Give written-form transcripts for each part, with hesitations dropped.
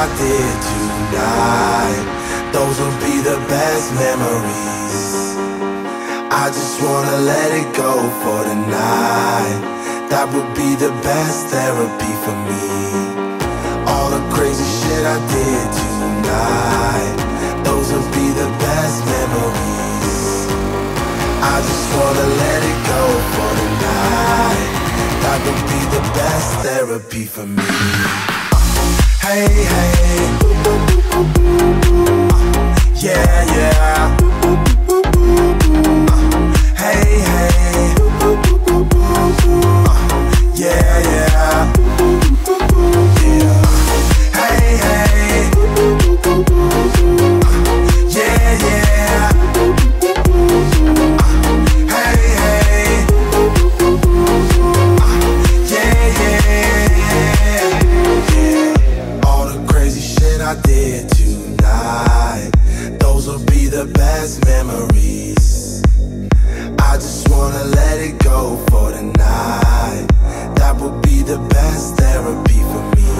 I did tonight, those will be the best memories. I just wanna let it go for the night. That would be the best therapy for me. All the crazy shit I did tonight, those will be the best memories. I just wanna let it go for the night. That would be the best therapy for me. Hey, hey, yeah, yeah. Hey, hey, yeah, yeah. Yeah. Hey, hey, yeah, yeah. Hey, hey, yeah. All the crazy shit I did tonight, those will be the best memories. I just wanna let it go for the night. That would be the best therapy for me.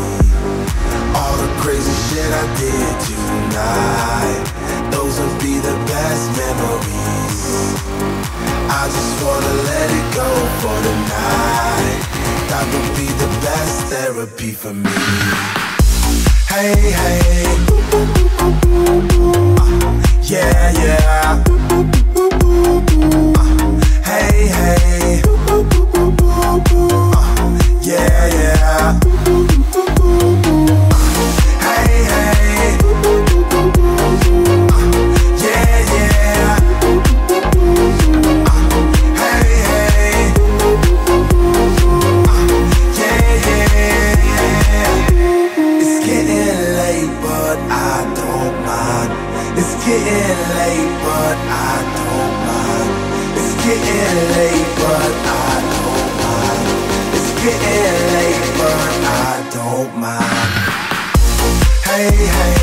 All the crazy shit I did tonight, those will be the best memories. I just wanna let it go for the night. That would be the best therapy for me. Hey, hey, yeah, yeah. Hey, hey, yeah, yeah. Hey, hey, yeah, yeah. Hey, hey, yeah, yeah. It's getting late, but I don't mind. It's getting late, but I don't mind. It's getting late, but I don't mind. It's getting late, but I don't mind. Hey, hey.